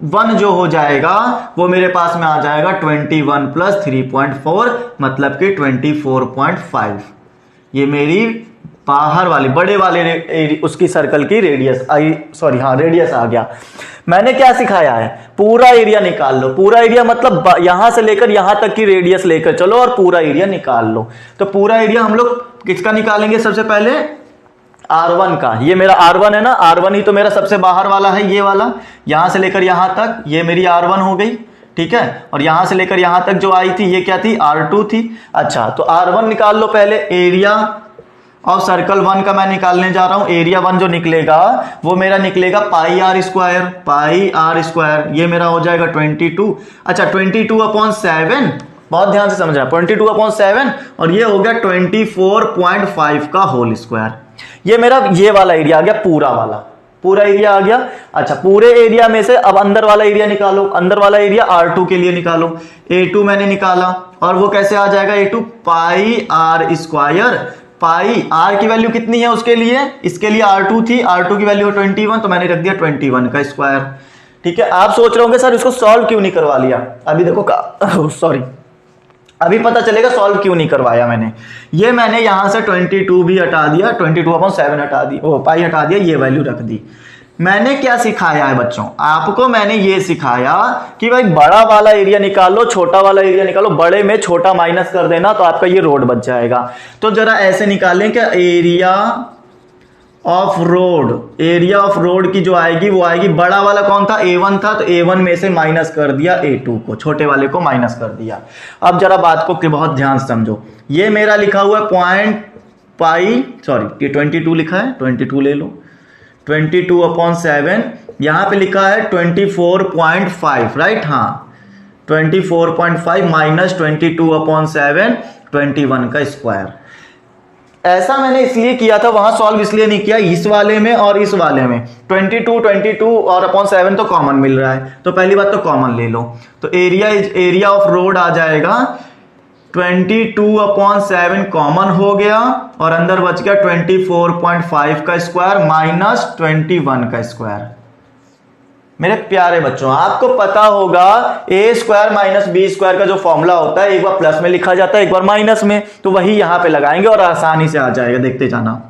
R1 जो हो जाएगा वो मेरे पास में आ जाएगा 21 प्लस 3.4, मतलब कि 24.5। ये मेरी बाहर वाली बड़े वाले उसकी सर्कल की रेडियस रेडियस आ गया। मैंने क्या सिखाया है, पूरा एरिया निकाल लो। पूरा एरिया मतलब यहां से लेकर यहां तक की रेडियस लेकर चलो और पूरा एरिया निकाल लो। तो पूरा एरिया हम लोग किसका निकालेंगे, सबसे पहले R1 का। ये मेरा R1 है ना, R1 ही तो मेरा सबसे बाहर वाला है, ये वाला यहां से लेकर यहां तक, ये मेरी R1 हो गई। ठीक है, और यहां से लेकर यहां तक जो आई थी ये क्या थी, R2 थी। अच्छा, तो R1 निकाल लो पहले। एरिया ऑफ सर्कल 1 का मैं निकालने जा रहा हूं। एरिया 1 जो निकलेगा वो मेरा निकलेगा पाई आर स्क्वायर, ये मेरा हो जाएगा 22। अच्छा, 22/7, बहुत ध्यान से समझना, 22/7, और ये हो गया 24.5 का होल स्क्वायर। ये मेरा ये वाला एरिया आ गया, पूरा एरिया आ गया। अच्छा, पूरे एरिया में से अब अंदर वाला एरिया निकालो। अंदर वाला एरिया R2 के लिए निकालो। A2 मैंने निकाला, और वो कैसे आ जाएगा, A2 pi r square. Pi R की वैल्यू कितनी है उसके लिए, इसके लिए R2 थी, R2 की वैल्यू 21, तो मैंने रख दिया 21 का स्क्वायर। ठीक है, आप सोच रहे होंगे सर इसको सॉल्व क्यों नहीं करवा लिया। अभी देखो सॉरी, अभी पता चलेगा सॉल्व क्यों नहीं करवाया मैंने। ये मैंने यहां से 22 भी हटा दिया, 22/7 हटा दी, पाई हटा दिया, ये वैल्यू रख दी। मैंने क्या सिखाया है बच्चों, आपको मैंने ये सिखाया कि भाई बड़ा वाला एरिया निकालो, छोटा वाला एरिया निकालो, बड़े में छोटा माइनस कर देना तो आपका ये रोड बच जाएगा। तो जरा ऐसे निकालें कि एरिया ऑफ रोड की जो आएगी वो आएगी, बड़ा वाला कौन था, A1 था, तो A1 में से माइनस कर दिया A2 को, छोटे वाले को माइनस कर दिया। अब जरा बात को बहुत ध्यान से समझो। ये मेरा लिखा हुआ है ये 22 लिखा है, 22 ले लो, 22/7, यहां पे लिखा है 24.5, राइट। हाँ, 24.5 माइनस 22/7, 21 का स्क्वायर। ऐसा मैंने इसलिए किया था, वहां सॉल्व इसलिए नहीं किया, इस वाले में और इस वाले में 22 और अपॉन 7 तो कॉमन मिल रहा है, तो पहली बात तो कॉमन ले लो। तो एरिया ऑफ रोड आ जाएगा 22/7 कॉमन हो गया, और अंदर बच गया 24.5 का स्क्वायर माइनस 21 का स्क्वायर। मेरे प्यारे बच्चों, आपको पता होगा A² माइनस B² का जो फॉर्मूला होता है, एक बार प्लस में लिखा जाता है, एक बार माइनस में, तो वही यहां पे लगाएंगे और आसानी से आ जाएगा, देखते जाना।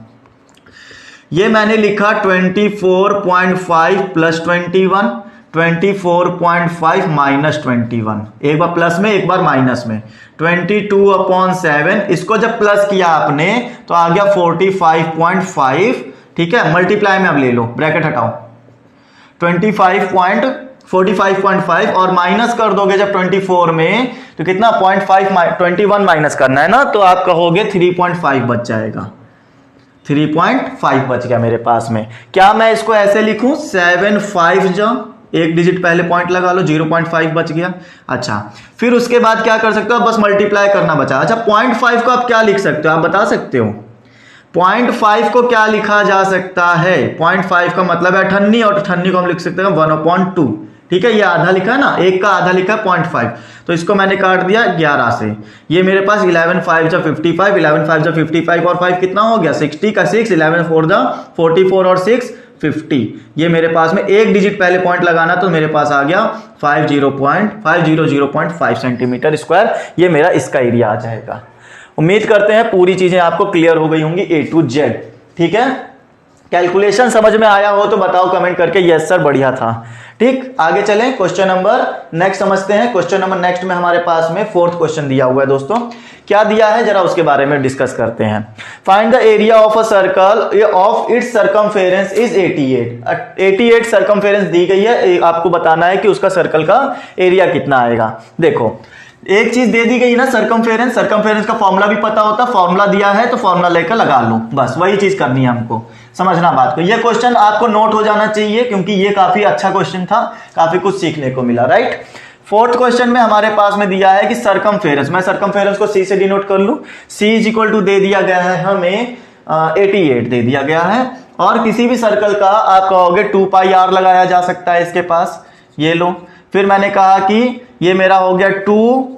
ये मैंने लिखा 24.5 प्लस 21, 24.5 माइनस 21, एक बार प्लस में एक बार माइनस में, 22/7, इसको जब प्लस किया आपने तो आ गया 45.5। ठीक है, मल्टीप्लाई में अब ले लो, ब्रैकेट हटाओ, 25.5 45.5 और माइनस कर दोगे जब 24 में तो कितना 0.5 21 माइनस करना है ना, तो आप कहोगे 3.5 बच जाएगा। 3.5 बच गया मेरे पास में। क्या मैं इसको ऐसे लिखूं 7.5 जा एक डिजिट पहले पॉइंट लगा लो, 0.5 बच गया। अच्छा फिर उसके बाद क्या कर सकते हो, बस मल्टीप्लाई करना बचा। अच्छा 0.5 को आप क्या लिख सकते हो, आप बता सकते हो 0.5 को क्या लिखा जा सकता है। 0.5 का मतलब है 98 और 98 को हम लिख सकते हैं 1/2। ठीक है, ये आधा लिखा है ना, एक का आधा लिखा है 0.5, तो इसको मैंने काट दिया 11 से। ये मेरे पास 11 5 जा 55, 11 5 जा 55 और 5 कितना हो गया 60 का 6, 11 4 जा 44 और 6 50। ये मेरे पास में एक डिजिट पहले पॉइंट लगाना, तो मेरे पास आ गया 500.5 सेंटीमीटर स्क्वायर। ये मेरा इसका एरिया आ जाएगा। उम्मीद करते हैं पूरी चीजें आपको क्लियर हो गई होंगी A to Z। ठीक है, कैलकुलेशन समझ में आया हो तो बताओ कमेंट करके यस सर बढ़िया था। ठीक, आगे चलें, क्वेश्चन नंबर नेक्स्ट समझते हैं। क्वेश्चन नंबर नेक्स्ट में हमारे पास में 4th क्वेश्चन दिया हुआ है दोस्तों। क्या दिया है जरा उसके बारे में डिस्कस करते हैं। Find the area of a circle of its circumference is 88 circumference दी गई है, आपको बताना है कि उसका सर्कल का एरिया कितना आएगा। देखो एक चीज दे दी गई ना सर्कमफेरेंस का फॉर्मूला भी पता होता, फॉर्मूला दिया है तो फॉर्मूला लेकर लगा लो, बस वही चीज करनी है हमको, समझना बात को। ये क्वेश्चन आपको नोट हो जाना चाहिए क्योंकि ये काफी अच्छा क्वेश्चन था, काफी कुछ सीखने को मिला, राइट। 4th क्वेश्चन में हमारे पास में दिया है कि सर्कमफेरेंस, मैं सर्कमफेरेंस को C से डिनोट कर लूं। C इज इक्वल टू दे दिया गया है हमें 88 दे दिया गया है, और किसी भी सर्कल का आप कहोगे 2πr लगाया जा सकता है इसके पास, ये लो। फिर मैंने कहा कि ये मेरा हो गया 2π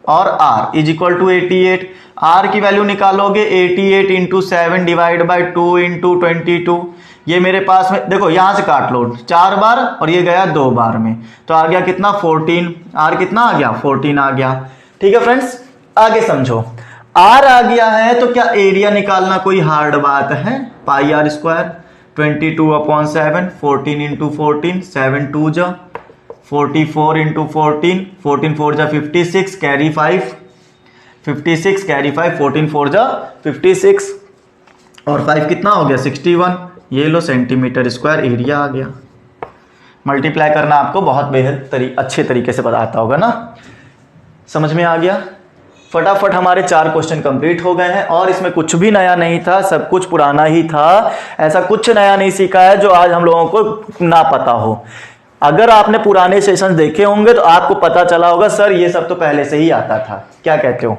और r is equal to 88। r की वैल्यू निकालोगे 88 इंटू 7 डिवाइड बाई 2 इंटू 22। ये मेरे पास में देखो यहां से काट लो 4 बार और ये गया 2 बार में, तो आ गया कितना 14। r कितना आ गया 14 आ गया। ठीक है फ्रेंड्स, आगे समझो। r आ गया है तो क्या एरिया निकालना कोई हार्ड बात है। πr स्क्वायर 22/7, 14 इंटू 14, 7 2 जा 44 इंटू 14, 14 4 जा 56, कैरी 5, 56 कैरी 5, 14 4 जा 56 और 5 कितना हो गया 61। ये लो सेंटीमीटर स्क्वायर एरिया आ गया। मल्टीप्लाई करना आपको बहुत बेहद अच्छे तरीके से बताता होगा ना, समझ में आ गया। फटाफट हमारे 4 क्वेश्चन कंप्लीट हो गए हैं और इसमें कुछ भी नया नहीं था, सब कुछ पुराना ही था। ऐसा कुछ नया नहीं सीखा है जो आज हम लोगों को ना पता हो। अगर आपने पुराने सेशंस देखे होंगे तो आपको पता चला होगा सर ये सब तो पहले से ही आता था, क्या कहते हो।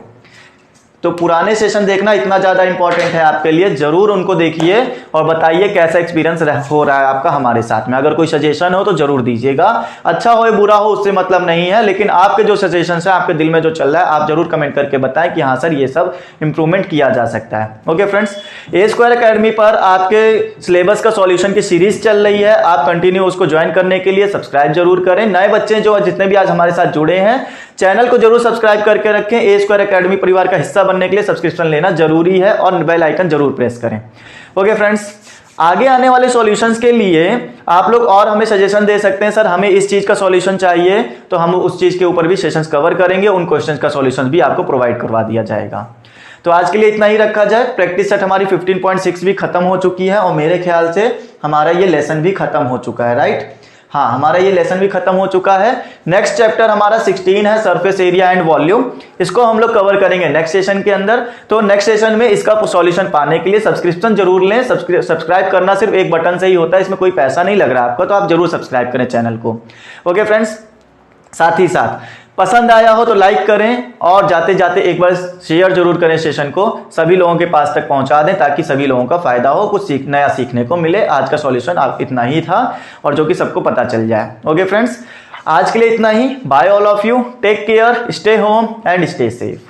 तो पुराने सेशन देखना इतना ज़्यादा इंपॉर्टेंट है आपके लिए, जरूर उनको देखिए और बताइए कैसा एक्सपीरियंस हो रहा है आपका हमारे साथ में। अगर कोई सजेशन हो तो जरूर दीजिएगा, अच्छा हो या बुरा हो उससे मतलब नहीं है, लेकिन आपके जो सजेशन है आपके दिल में जो चल रहा है आप जरूर कमेंट करके बताएं कि हाँ सर ये सब इंप्रूवमेंट किया जा सकता है। ओके फ्रेंड्स, ए स्क्वायर अकेडमी पर आपके सिलेबस का सॉल्यूशन की सीरीज चल रही है, आप कंटिन्यू उसको ज्वाइन करने के लिए सब्सक्राइब जरूर करें। नए बच्चे जो जितने भी आज हमारे साथ जुड़े हैं चैनल को जरूर सब्सक्राइब करके रखें। ए स्क्वायर अकेडमी परिवार का हिस्सा बनने के लिए सब्सक्रिप्शन लेना जरूरी है और बेल आइकन जरूर प्रेस करें। ओके फ्रेंड्स, आगे आने वाले सॉल्यूशंस के लिए आप लोग और हमें सजेशन दे सकते हैं, सर हमें इस चीज का सॉल्यूशन चाहिए, तो हम उस चीज के ऊपर भी सेशंस कवर करेंगे, उन क्वेश्चंस का सॉल्यूशन भी आपको प्रोवाइड करवा दिया जाएगा। तो आज के लिए इतना ही रखा जाए। प्रैक्टिस सेट हमारी 15.6 भी खत्म हो चुकी है और मेरे ख्याल से हमारा ये लेसन भी खत्म हो चुका है, राइट। हाँ, हमारा ये लेसन भी खत्म हो चुका है। नेक्स्ट चैप्टर हमारा 16 है, सरफेस एरिया एंड वॉल्यूम। इसको हम लोग कवर करेंगे नेक्स्ट सेशन के अंदर। तो नेक्स्ट सेशन में इसका सॉल्यूशन पाने के लिए सब्सक्रिप्शन जरूर लें। सब्सक्राइब करना सिर्फ एक बटन से ही होता है, इसमें कोई पैसा नहीं लग रहा आपको, तो आप जरूर सब्सक्राइब करें चैनल को। ओके फ्रेंड्स, साथ ही साथ पसंद आया हो तो लाइक करें और जाते जाते एक बार शेयर जरूर करें सेशन को, सभी लोगों के पास तक पहुंचा दें ताकि सभी लोगों का फायदा हो, कुछ नया सीखने को मिले। आज का सॉल्यूशन इतना ही था और जो कि सबको पता चल जाए। ओके फ्रेंड्स, आज के लिए इतना ही। Bye all of you, take care, stay home and stay safe.